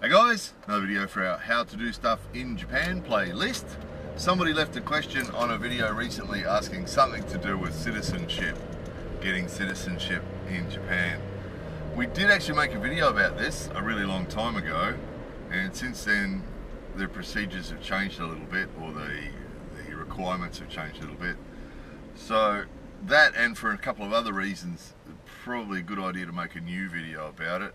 Hey guys, another video for our how to do stuff in Japan playlist. Somebody left a question on a video recently asking something to do with citizenship, getting citizenship in Japan. We did actually make a video about this a really long time ago, and since then the procedures have changed a little bit, or the requirements have changed a little bit. So that, and for a couple of other reasons, probably a good idea to make a new video about it.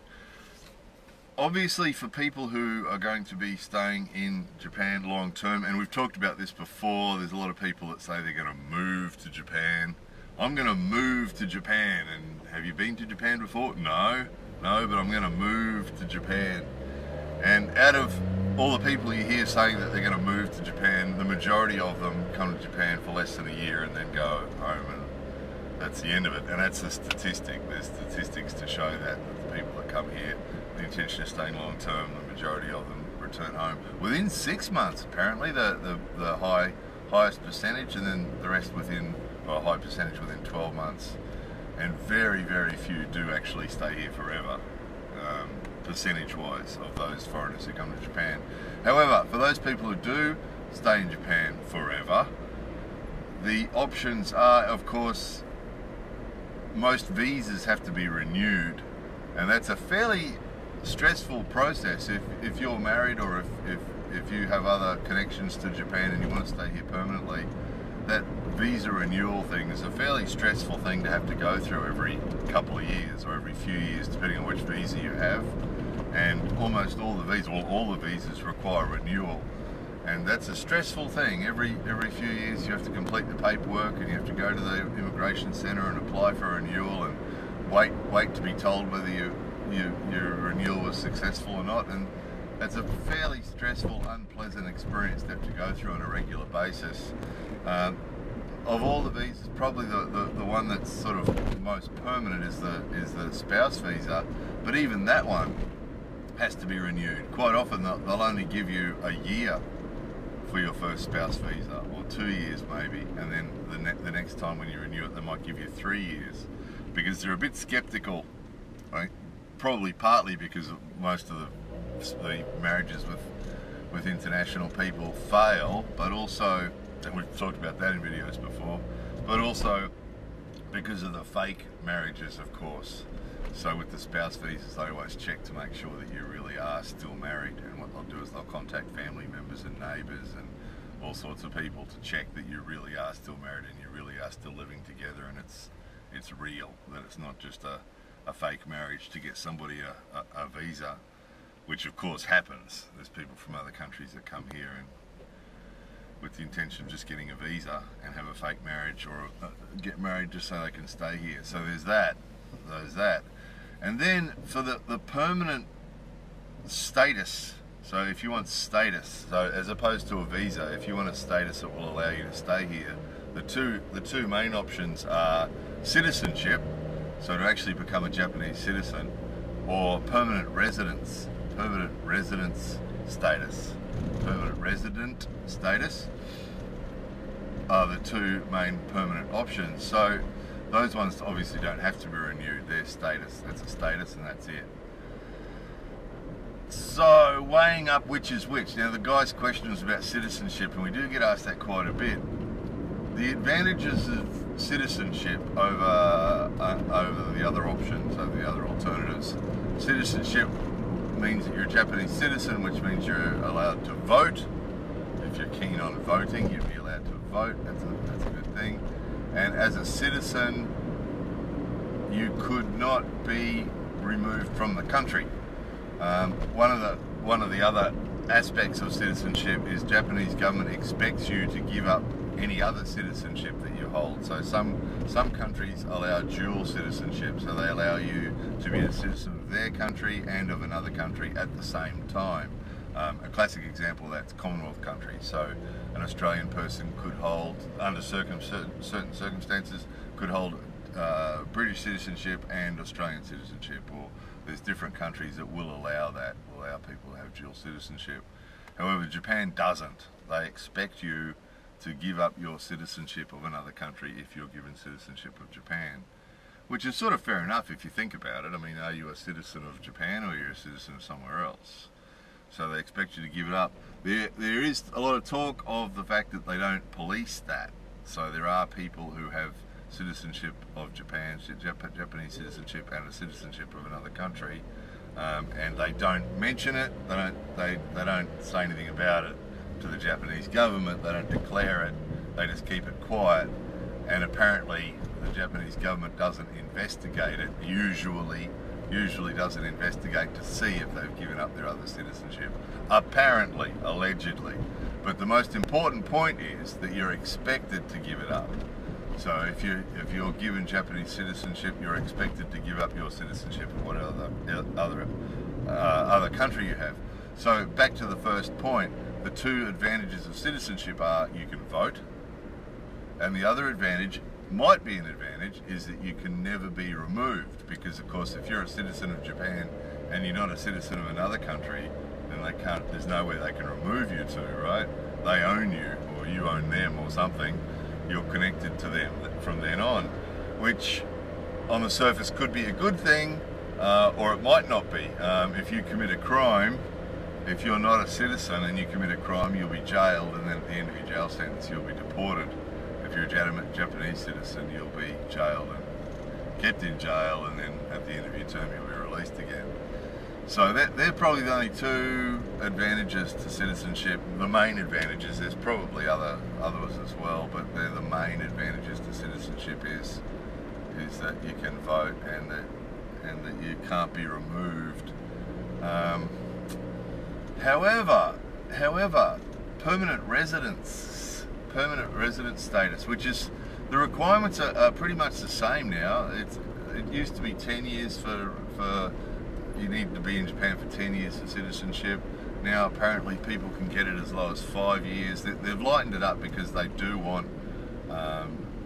Obviously, for people who are going to be staying in Japan long term, and we've talked about this before, there's a lot of people that say they're going to move to Japan. I'm going to move to Japan. And have you been to Japan before? No, but I'm going to move to Japan. And out of all the people you hear saying that they're going to move to Japan, the majority of them come to Japan for less than a year and then go home, and that's the end of it. And that's a statistic. There's statistics to show that the people that come here, the intention of staying long term, the majority of them return home within 6 months. Apparently, the highest percentage, and then the rest within, well, a high percentage within 12 months. And very, very few do actually stay here forever, percentage-wise, of those foreigners who come to Japan. However, for those people who do stay in Japan forever, the options are, of course, most visas have to be renewed, and that's a fairly stressful process. If you're married, or if you have other connections to Japan and you want to stay here permanently, that visa renewal thing is a fairly stressful thing to have to go through every couple of years or every few years, depending on which visa you have. And almost all the visas, well, all the visas require renewal, and that's a stressful thing. Every few years you have to complete the paperwork, and you have to go to the immigration center and apply for a renewal, and wait to be told whether your renewal was successful or not. And that's a fairly stressful, unpleasant experience to have to go through on a regular basis. Of all the visas, probably the one that's sort of most permanent is the spouse visa, but even that one has to be renewed. Quite often they'll only give you a year for your first spouse visa, or 2 years maybe, and then the next time when you renew it, they might give you 3 years, because they're a bit skeptical, right? Probably partly because most of the marriages with international people fail, but also, and we've talked about that in videos before, but also because of the fake marriages, of course. So with the spouse visas, they always check to make sure that you really are still married, and what they'll do is they'll contact family members and neighbours and all sorts of people to check that you really are still married and you really are still living together, and it's real, that it's not just a fake marriage to get somebody a visa, which of course happens. There's people from other countries that come here and with the intention of just getting a visa and have a fake marriage, or get married just so they can stay here. So there's that. And then for the permanent status, so if you want status, so as opposed to a visa, if you want a status that will allow you to stay here, the two main options are citizenship, so to actually become a Japanese citizen, or permanent residence status. Permanent resident status are the two main permanent options. So those ones obviously don't have to be renewed. Their status, that's a status, and that's it. So weighing up which is which. Now, the guy's question was about citizenship, and we do get asked that quite a bit. The advantages of citizenship over the other options, over the other alternatives. Citizenship means that you're a Japanese citizen, which means you're allowed to vote. If you're keen on voting, you'd be allowed to vote. That's a good thing. And as a citizen, you could not be removed from the country. One of the other aspects of citizenship is Japanese government expects you to give up any other citizenship that you hold. So some countries allow dual citizenship, so they allow you to be a citizen of their country and of another country at the same time. A classic example of that's Commonwealth countries. So an Australian person could hold, under certain circumstances, could hold British citizenship and Australian citizenship, or there's different countries that will allow that, will allow people to have dual citizenship. However, Japan doesn't. They expect you to give up your citizenship of another country if you're given citizenship of Japan. which is sort of fair enough if you think about it. I mean, are you a citizen of Japan or are you a citizen of somewhere else? so they expect you to give it up. There is a lot of talk of the fact that they don't police that. So there are people who have citizenship of Japan, Japanese citizenship, and a citizenship of another country, and they don't mention it. They don't say anything about it to the Japanese government. They don't declare it. They just keep it quiet. And apparently, the Japanese government doesn't investigate it. Usually doesn't investigate to see if they've given up their other citizenship. Apparently, allegedly. But the most important point is that you're expected to give it up. So if you're given Japanese citizenship, you're expected to give up your citizenship of whatever other country you have. So back to the first point, the two advantages of citizenship are you can vote, and the other advantage, might be an advantage, is that you can never be removed, because of course if you're a citizen of Japan and you're not a citizen of another country, then there's nowhere they can remove you to, right? They own you, or you own them or something. You're connected to them from then on, which on the surface could be a good thing, or it might not be. If you commit a crime, if you're not a citizen and you commit a crime, you'll be jailed, and then at the end of your jail sentence you'll be deported. If you're a Japanese citizen, you'll be jailed and kept in jail, and then at the end of your term you'll be released again. So they're probably the only two advantages to citizenship. The main advantages, there's probably others as well, but they're the main advantages to citizenship is that you can vote and that you can't be removed. However, permanent residence status, which is, the requirements are pretty much the same now. It used to be 10 years for you need to be in Japan for 10 years for citizenship. Now apparently people can get it as low as 5 years. They've lightened it up because they do want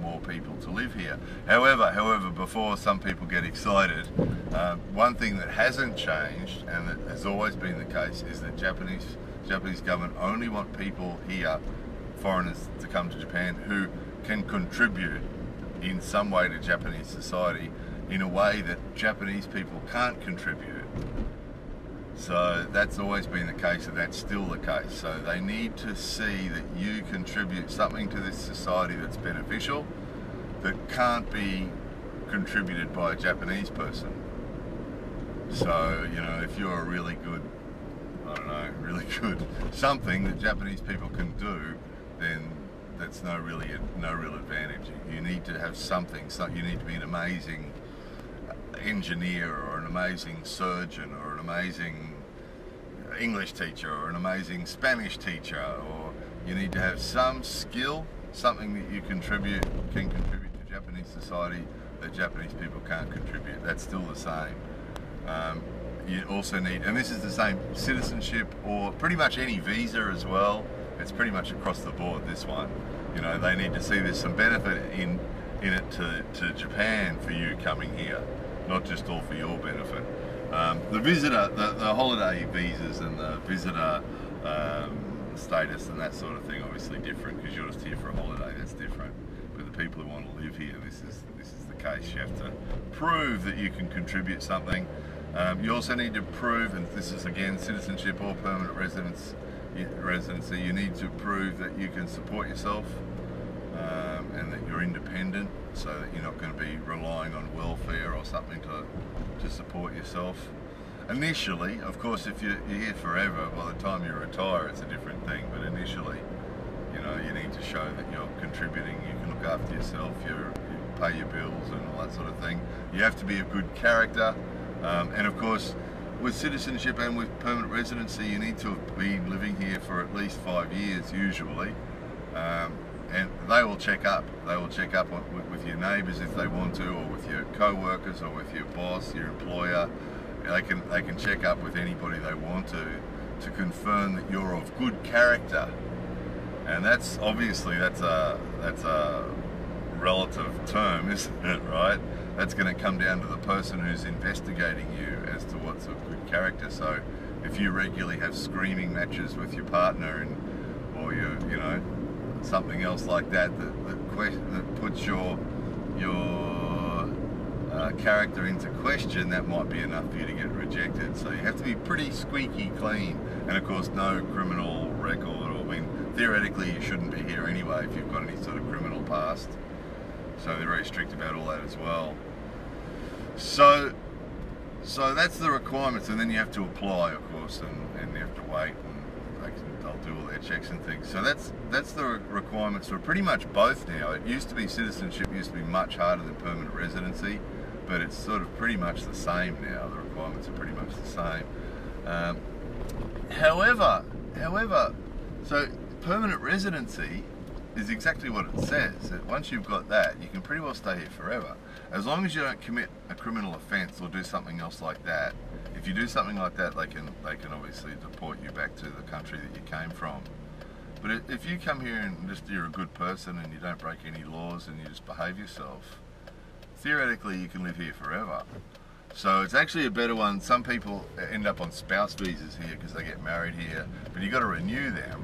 more people to live here. However, before some people get excited, one thing that hasn't changed and that has always been the case is that Japanese government only want people here, foreigners, to come to Japan who can contribute in some way to Japanese society in a way that Japanese people can't contribute. So that's always been the case, and that's still the case. So they need to see that you contribute something to this society that's beneficial, that can't be contributed by a Japanese person. So, you know, if you're a really good, something that Japanese people can do, then that's no real advantage. You need to have something. So you need to be an amazing engineer, or an amazing surgeon, or an amazing English teacher, or an amazing Spanish teacher, or you need to have some skill, something that you can contribute to Japanese society that Japanese people can't contribute. That's still the same. You also need, and this is the same, citizenship, or pretty much any visa as well. It's pretty much across the board, this one. You know, they need to see there's some benefit in it to Japan for you coming here, not just all for your benefit. The visitor, the holiday visas and the visitor status and that sort of thing, obviously different, because you're just here for a holiday. That's different. But the people who want to live here, this is the case. You have to prove that you can contribute something. You also need to prove, and this is again citizenship or permanent residency, you need to prove that you can support yourself, and that you're independent, so that you're not going to be relying on welfare or something to support yourself. Initially, of course, if you're here forever, by the time you retire, it's a different thing. But initially, you know, you need to show that you're contributing, you can look after yourself, you pay your bills and all that sort of thing. You have to be of good character, and of course, with citizenship and with permanent residency, you need to have been living here for at least 5 years, usually. And they will check up. They will check up with your neighbours if they want to, or with your co-workers, or with your boss, your employer. They can check up with anybody they want to confirm that you're of good character. And that's obviously that's a relative term, isn't it? Right? That's going to come down to the person who's investigating you as to what's of good character. So if you regularly have screaming matches with your partner, or you know, something else like that puts your character into question, that might be enough for you to get rejected. So you have to be pretty squeaky clean, and of course no criminal record, or I mean theoretically you shouldn't be here anyway if you've got any sort of criminal past. So they're very strict about all that as well. So that's the requirements, and then you have to apply, of course, and you have to wait, and they'll do all their checks and things. So that's the requirements for pretty much both now. It used to be citizenship used to be much harder than permanent residency, but it's sort of pretty much the same now. The requirements are pretty much the same. However, so permanent residency is exactly what it says. That once you've got that, you can pretty well stay here forever, as long as you don't commit a criminal offence or do something else like that. If you do something like that, they can obviously deport you back to the country that you came from. But if you come here and just you're a good person and you don't break any laws and you just behave yourself, theoretically you can live here forever. So it's actually a better one. Some people end up on spouse visas here because they get married here, but you've got to renew them.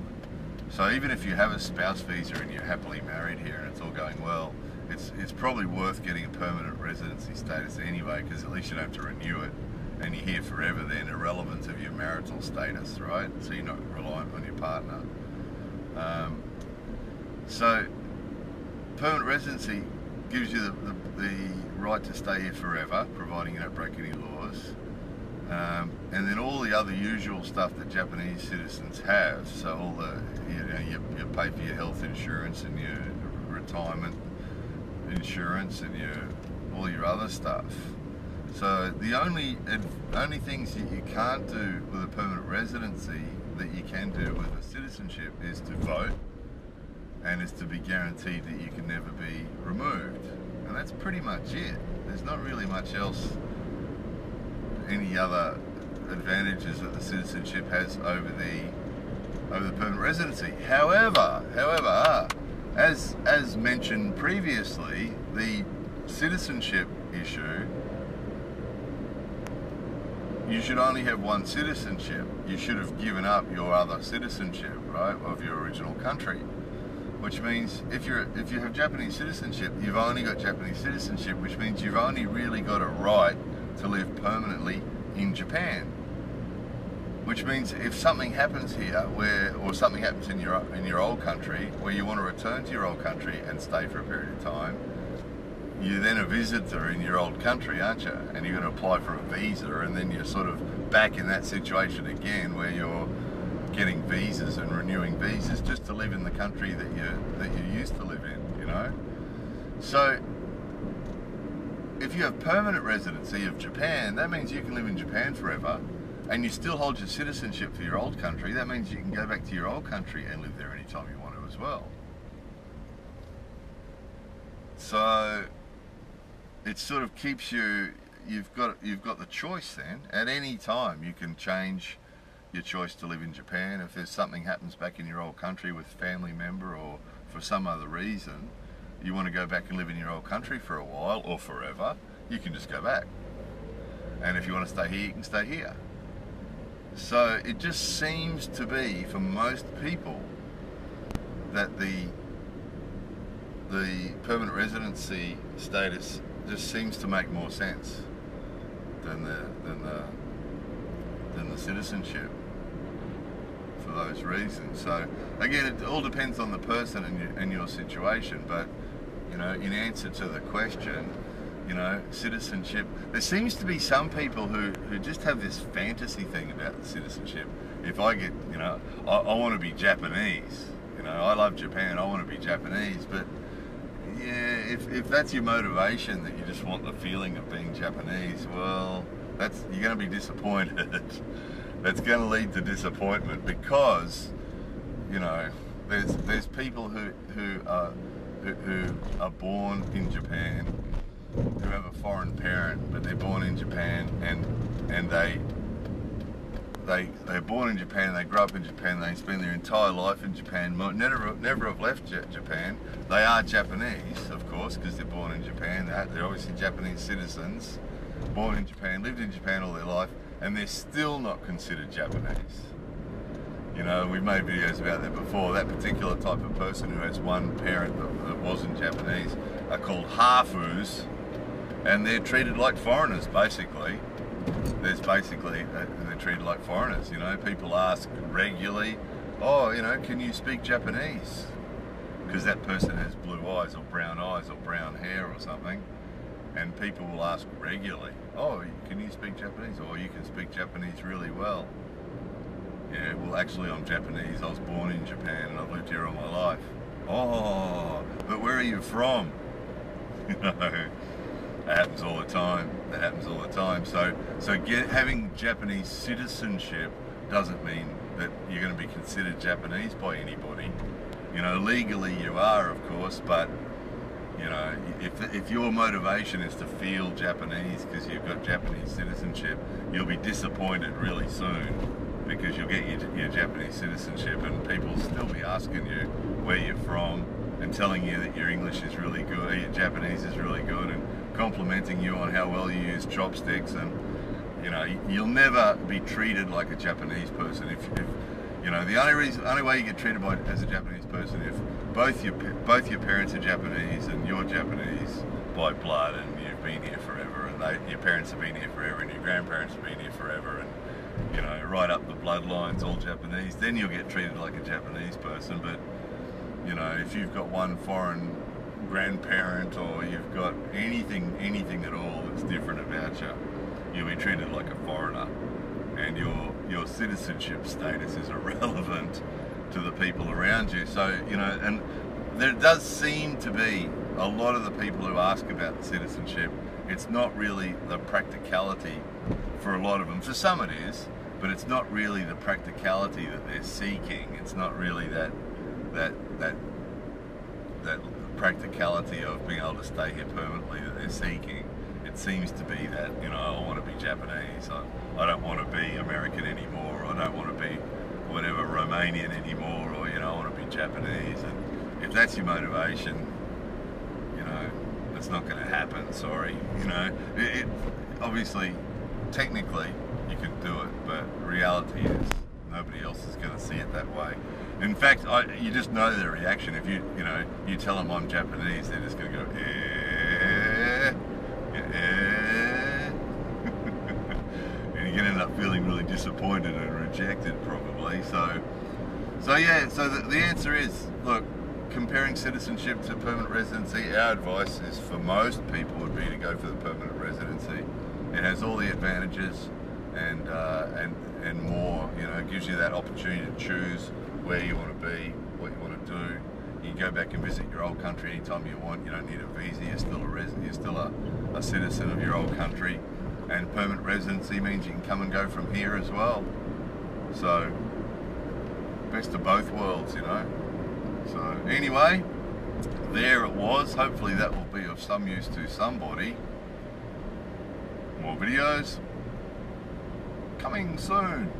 So even if you have a spouse visa and you're happily married here and it's all going well, it's probably worth getting a permanent residency status anyway, because at least you don't have to renew it, and you're here forever then, irrelevant of your marital status, right? So you're not reliant on your partner. So permanent residency gives you the right to stay here forever, providing you don't break any laws. And then all the other usual stuff that Japanese citizens have. So all the, you pay for your health insurance and your retirement insurance and all your other stuff. So the only things that you can't do with a permanent residency that you can do with a citizenship is to vote, and is to be guaranteed that you can never be removed. And that's pretty much it. There's not really much else, any other advantages that the citizenship has over the permanent residency. However, as mentioned previously, the citizenship issue, you should only have one citizenship. You should have given up your other citizenship, right, of your original country. Which means if you have Japanese citizenship, you've only got Japanese citizenship, which means you've only really got a right to live permanently in Japan. Which means if something happens here, or something happens in your old country, where you want to return to your old country and stay for a period of time, you're then a visitor in your old country, aren't you? And you're going to apply for a visa, and then you're sort of back in that situation again, where you're getting visas and renewing visas just to live in the country that you used to live in, you know? So if you have permanent residency of Japan, that means you can live in Japan forever, and you still hold your citizenship for your old country. That means you can go back to your old country and live there anytime you want to as well. So it sort of keeps you, you've got the choice then. At any time you can change your choice to live in Japan. If there's something happens back in your old country with a family member, or for some other reason you want to go back and live in your old country for a while or forever, you can just go back. And if you want to stay here, you can stay here. So it just seems to be, for most people, that the permanent residency status just seems to make more sense than the citizenship, for those reasons. So again, it all depends on the person and your situation, but in answer to the question, citizenship, there seems to be some people who just have this fantasy thing about the citizenship. If I get, I want to be Japanese, I love Japan, I want to be Japanese, but yeah, if that's your motivation, that you just want the feeling of being Japanese, well, you're going to be disappointed. That's going to lead to disappointment, because there's people who are born in Japan, who have a foreign parent, but they're born in Japan, and they're born in Japan, they grow up in Japan, they spend their entire life in Japan, never have left Japan. They are Japanese, of course, because they're born in Japan. They're obviously Japanese citizens, born in Japan, lived in Japan all their life, and they're still not considered Japanese. We've made videos about that before. That particular type of person who has one parent that wasn't Japanese are called hafus, and they're treated like foreigners, basically. They're treated like foreigners, you know. People ask regularly, oh, you know, can you speak Japanese? Because that person has blue eyes or brown hair or something. And people will ask regularly, oh, can you speak Japanese? Or you can speak Japanese really well. Yeah, well, actually, I'm Japanese. I was born in Japan and I've lived here all my life. Oh, but where are you from? You know, that happens all the time. So having Japanese citizenship doesn't mean that you're going to be considered Japanese by anybody. You know, legally you are, of course, but you know, if your motivation is to feel Japanese because you've got Japanese citizenship, you'll be disappointed really soon, because you'll get your Japanese citizenship and people will still be asking you where you're from and telling you that your English is really good, your Japanese is really good, and complimenting you on how well you use chopsticks. And you know, you'll never be treated like a Japanese person if you know, the only way you get treated as a Japanese person if both your parents are Japanese and you're Japanese by blood and you've been here forever, and your parents have been here forever and your grandparents have been here forever, and you know, right up the bloodlines all Japanese, then you'll get treated like a Japanese person. But you know, if you've got one foreign grandparent or you've got anything at all that's different about you, you'll be treated like a foreigner, and your citizenship status is irrelevant to the people around you. So, you know, and there does seem to be a lot of the people who ask about citizenship, it's not really the practicality for a lot of them. For some it is, but it's not really the practicality that they're seeking. It's not really that practicality of being able to stay here permanently that they're seeking. It seems to be that, you know, I want to be Japanese, I don't want to be American anymore, I don't want to be whatever, Romanian anymore, or, you know, I want to be Japanese. And if that's your motivation, you know, it's not going to happen, sorry. You know, it obviously, technically, you can do it, but reality is nobody else is going to see it that way. In fact, you just know their reaction. If you tell them I'm Japanese, they're just going to go, and you're going to end up feeling really disappointed and rejected, probably. So yeah. So the answer is, look, comparing citizenship to permanent residency, our advice is for most people would be to go for the permanent residency. It has all the advantages and more. You know, it gives you that opportunity to choose where you want to be, what you want to do. You can go back and visit your old country anytime you want. You don't need a visa. You're still a resident. You're still a citizen of your old country. And permanent residency means you can come and go from here as well. So, best of both worlds, you know. So, anyway, there it was. Hopefully that will be of some use to somebody. More videos coming soon.